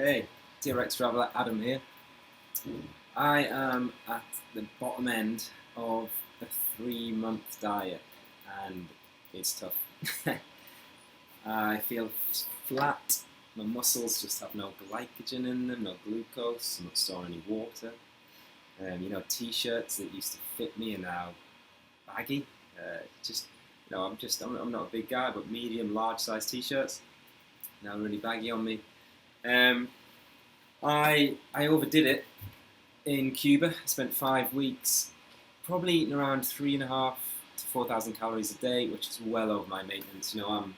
Hey, TRX Traveler Adam here. I am at the bottom end of a 3-month diet and it's tough. I feel flat, my muscles just have no glycogen in them, no glucose, I'm not storing any water. T-shirts that used to fit me are now baggy. I'm not a big guy, but medium, large size t-shirts now really baggy on me. I overdid it in Cuba. I spent 5 weeks probably eating around 3.5 to 4,000 calories a day, which is well over my maintenance. I'm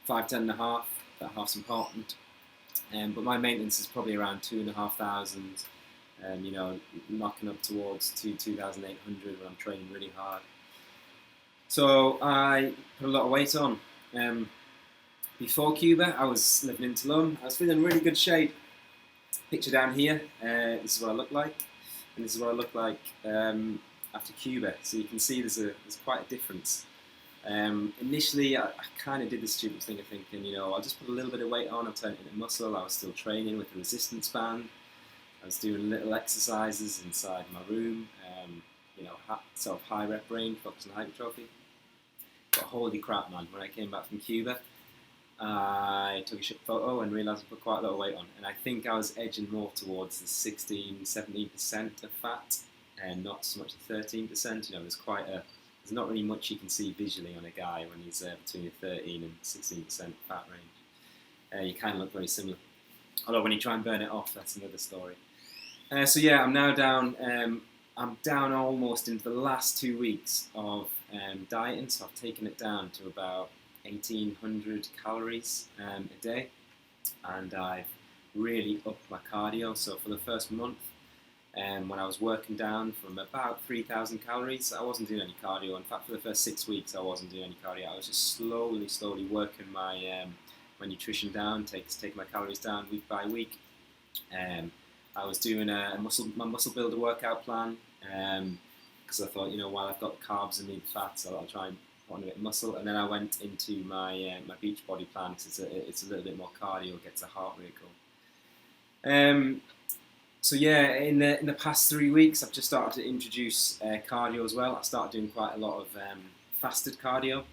5'10 and a half, that half's important. But my maintenance is probably around 2,500, knocking up towards 2,800 when I'm training really hard. So I put a lot of weight on. Before Cuba, I was living in Tulum. I was feeling in really good shape. Picture down here, this is what I look like, and this is what I look like after Cuba. So you can see there's quite a difference. Initially, I kind of did the stupid thing of thinking, I'll just put a little bit of weight on, I'll turn it into muscle. I was still training with a resistance band. I was doing little exercises inside my room, sort of high rep range, focus on hypertrophy. But holy crap, man, when I came back from Cuba, I took a shit photo and realised I put quite a lot of weight on, and I think I was edging more towards the 16-17% of fat and not so much the 13%. There's not really much you can see visually on a guy when he's between the 13 and 16% fat range. You kind of look very similar, although when you try and burn it off, that's another story. I'm now down. I'm down almost into the last 2 weeks of dieting, so I've taken it down to about 1,800 calories a day, and I've really upped my cardio. So for the first month, when I was working down from about 3,000 calories, I wasn't doing any cardio. In fact, for the first 6 weeks, I wasn't doing any cardio. I was just slowly working my nutrition down, taking my calories down week by week. I was doing my muscle builder workout plan because I thought, while I've got the carbs and the fats, I'll try and on a bit of muscle, and then I went into my my beach body plan because it's a little bit more cardio, gets the heart rate going. In the past 3 weeks, I've just started to introduce cardio as well. I started doing quite a lot of fasted cardio.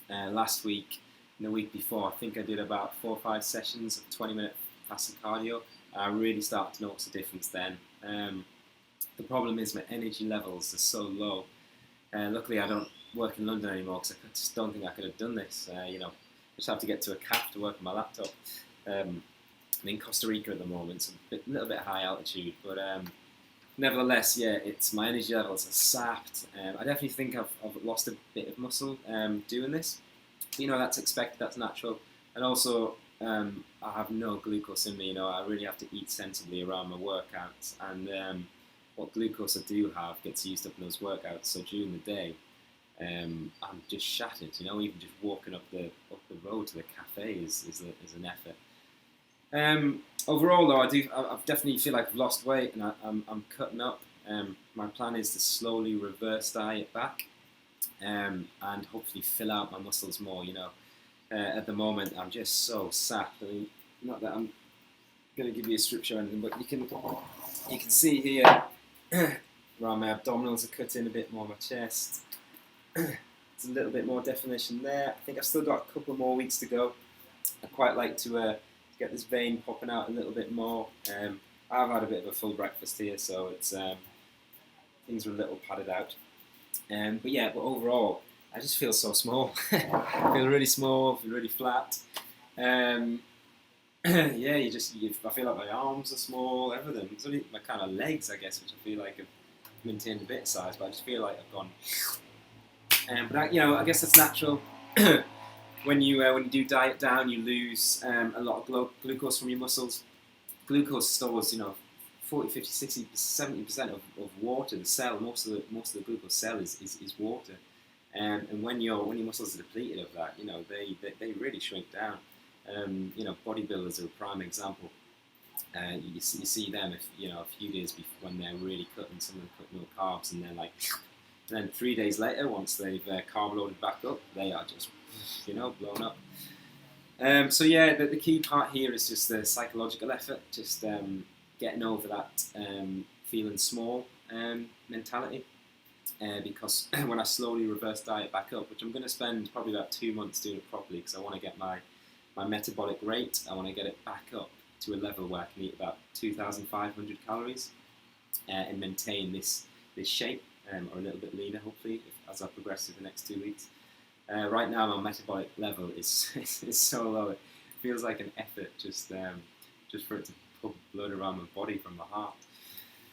Last week and the week before, I think I did about 4 or 5 sessions of 20-minute fasted cardio. I really started to notice a difference then. The problem is my energy levels are so low. Luckily, I don't work in London anymore because I just don't think I could have done this. I just have to get to a calf to work on my laptop. I'm in Costa Rica at the moment, so a little bit high altitude, but nevertheless, it's my energy levels are sapped. I definitely think I've lost a bit of muscle doing this. That's expected, that's natural, and also I have no glucose in me. I really have to eat sensibly around my workouts, and what glucose I do have gets used up in those workouts. So during the day, I'm just shattered. Even just walking up the road to the cafe is an effort. Overall, though, I definitely feel like I've lost weight, and I'm cutting up. My plan is to slowly reverse diet back, and hopefully fill out my muscles more. At the moment, I'm just so sapped. Not that I'm going to give you a strip show or anything, but you can see here where my abdominals are cut in a bit more, my chest. There's a little bit more definition there. I think I've still got a couple more weeks to go. I'd quite like to get this vein popping out a little bit more. I've had a bit of a full breakfast here, so it's things are a little padded out. But overall, I just feel so small. I feel really small, feel really flat. I feel like my arms are small, everything. It's only my kind of legs, I guess, which I feel like have maintained a bit of size, but I just feel like I've gone. I guess that's natural. When you do diet down, you lose a lot of glucose from your muscles. Glucose stores, 40, 50, 60, 70% of water. The cell, most of the glucose cell is water. And when your muscles are depleted of that, they really shrink down. Bodybuilders are a prime example. You see them a few days before when they're really cutting, some of them cut no carbs, and they're like. And then 3 days later, once they've carb loaded back up, they are just, blown up. So yeah, the key part here is just the psychological effort, just getting over that feeling small mentality. Because when I slowly reverse diet back up, which I'm going to spend probably about 2 months doing it properly, because I want to get my metabolic rate, I want to get it back up to a level where I can eat about 2,500 calories and maintain this shape, or a little bit leaner, hopefully, as I progress through the next 2 weeks. Right now, my metabolic level is so low. It feels like an effort just for it to pump blood around my body from my heart.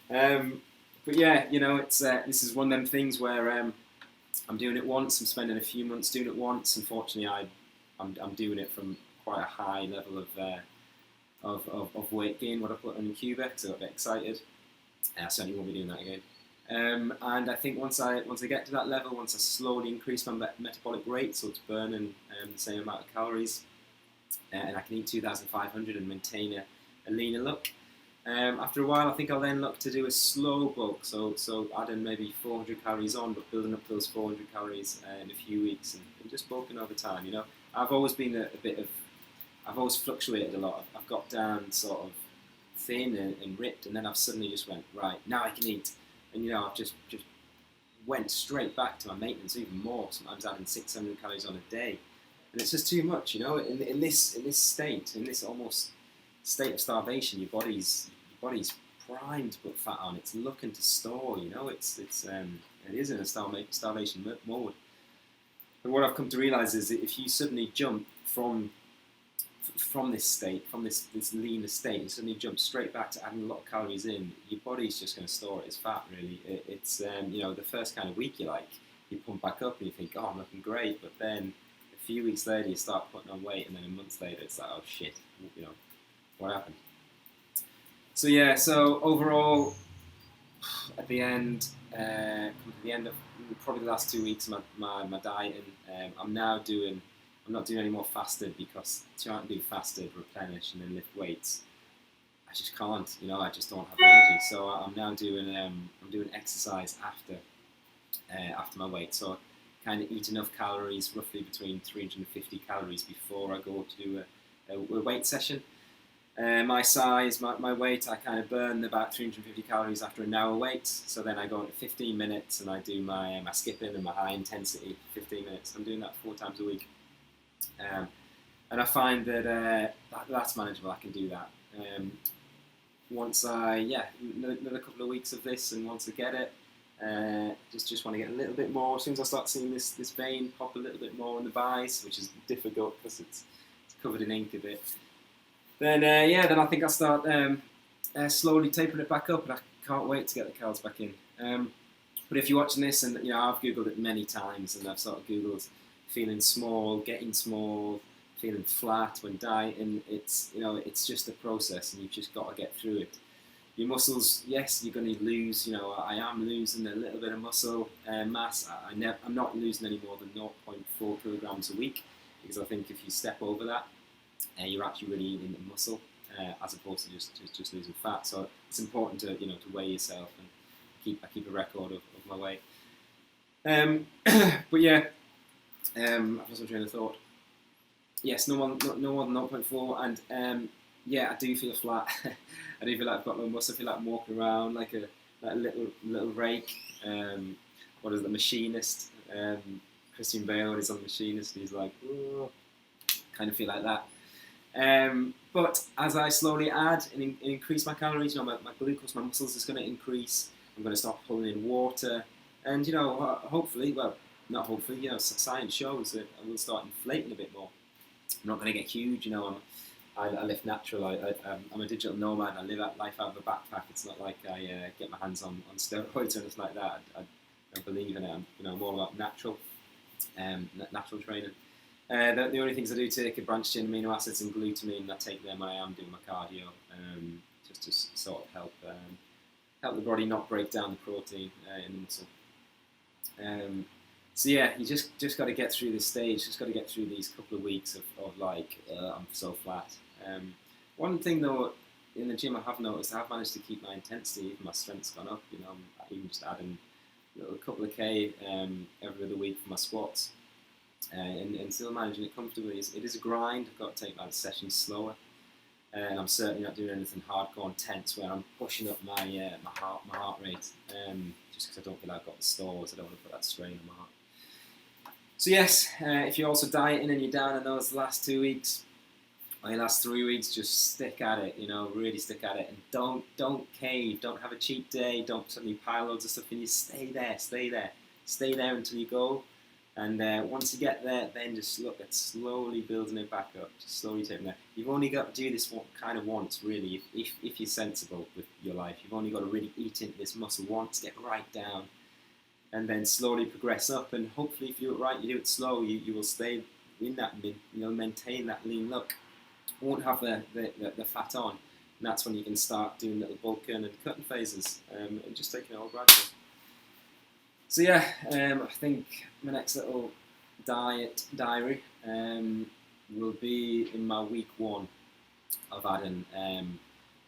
But yeah, it's this is one of them things where I'm doing it once. I'm spending a few months doing it once. Unfortunately, I'm doing it from quite a high level of weight gain. What I put on in Cuba, because I got a bit excited. I certainly won't be doing that again. And I think once I get to that level, once I slowly increase my metabolic rate, so it's burning the same amount of calories, and I can eat 2,500 and maintain a leaner look. After a while, I think I'll then look to do a slow bulk, so adding maybe 400 calories on, but building up those 400 calories in a few weeks and just bulking over time. I've always been I've always fluctuated a lot. I've got down sort of thin and ripped, and then I've suddenly just went, right, now I can eat. And I've just went straight back to my maintenance, even more. Sometimes adding 600 calories on a day, and it's just too much. In this state, in this almost state of starvation, your body's primed to put fat on. It's looking to store. It is in a starvation mode. And what I've come to realise is that if you suddenly jump from this state, from this leaner state, and suddenly jump straight back to adding a lot of calories in, your body's just going to store it as fat, really. It's the first kind of week you pump back up and you think, oh, I'm looking great, but then a few weeks later you start putting on weight, and then a month later it's like, oh shit, what happened? So overall, at the end, of probably the last 2 weeks of my dieting, I'm not doing any more fasted, because trying to do fasted, replenish, and then lift weights, I just can't. I just don't have the energy. So I'm now doing exercise after my weight. So I kind of eat enough calories, roughly between 350 calories, before I go to do a weight session. My size, my weight, I kind of burn about 350 calories after an hour weight. So then I go into 15 minutes and I do my skipping and my high intensity 15 minutes. I'm doing that 4 times a week. And I find that that's manageable. I can do that. Once another couple of weeks of this, and once I get it, just want to get a little bit more. As soon as I start seeing this vein pop a little bit more on the biceps, which is difficult because it's covered in ink a bit, then I think I'll start slowly tapering it back up, and I can't wait to get the calories back in. But if you're watching this, and I've googled it many times, and I've sort of googled feeling small, getting small, feeling flat when dieting, it's just a process, and you've just got to get through it. Your muscles, yes, you're going to lose. I am losing a little bit of muscle mass. I'm not losing any more than 0.4 kilograms a week, because I think if you step over that, you're actually really eating the muscle, as opposed to just losing fat. So it's important to to weigh yourself, and I keep a record of my weight. But yeah, I've lost my train of thought. Yes, no more than 0.4, and I do feel flat. I do feel like I've got no muscle. I feel like I'm walking around like a little rake. What is it, The Machinist? Christian Bale is on The Machinist, and he's like, oh, kind of feel like that. But as I slowly add and increase my calories, my glucose, my muscles is going to increase. I'm going to start pulling in water, and hopefully, well, not hopefully, science shows that I will start inflating a bit more. I'm not going to get huge, I live natural. I'm a digital nomad. I live life out of a backpack. It's not like I get my hands on steroids or anything like that. I don't believe in it. I'm more about natural training. The only things I do take are branched chain amino acids and glutamine. I take them when I am doing my cardio, just to sort of help the body not break down the protein in the muscle. So yeah, you just got to get through this stage. Just got to get through these couple of weeks of like, I'm so flat. One thing though, in the gym I have noticed, I have managed to keep my intensity, even my strength's gone up. I'm even just adding a couple of K every other week for my squats. and still managing it comfortably. It is a grind. I've got to take my sessions slower, and I'm certainly not doing anything hardcore intense where I'm pushing up my my heart rate, just because I don't feel I've got the stores. I don't want to put that strain on my heart. So yes, if you're also dieting and you're down in those last 2 weeks, or your last 3 weeks, just stick at it, you know, really stick at it, and don't cave, don't have a cheat day, don't suddenly pile loads of stuff in you. Stay there until you go, and once you get there, then just look at slowly building it back up, just slowly taking that. You've only got to do this kind of once, really, if you're sensible with your life. You've only got to really eat into this muscle once, get right down, and then slowly progress up, and hopefully if you do it right, you do it slow, you will stay in that, maintain that lean look. Won't have the fat on, and that's when you can start doing little bulking and cutting phases, and just taking it all gradually. So yeah, I think my next little diary will be in my week 1 of adding.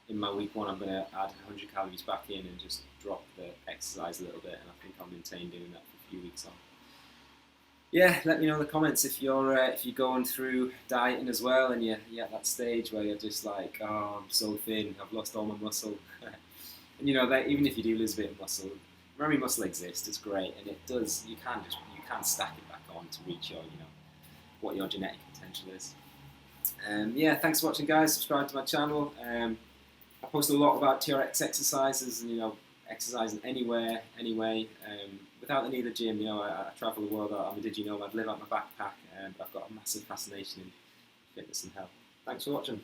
In my week 1, I'm going to add 100 calories back in and just drop the exercise a little bit, and I think I'll maintain doing that for a few weeks on. Yeah, let me know in the comments if you're going through dieting as well, and you're at that stage where you're just like, oh, I'm so thin, I've lost all my muscle. And you know that even if you do lose a bit of muscle, remember muscle exists, it's great, and it does. You can stack it back on to reach your what your genetic potential is. Yeah, thanks for watching, guys. Subscribe to my channel. I post a lot about TRX exercises and exercising anywhere, anyway. Without the need of the gym, I travel the world. I'm a digi-nomad, live out my backpack, but I've got a massive fascination in fitness and health. Thanks for watching.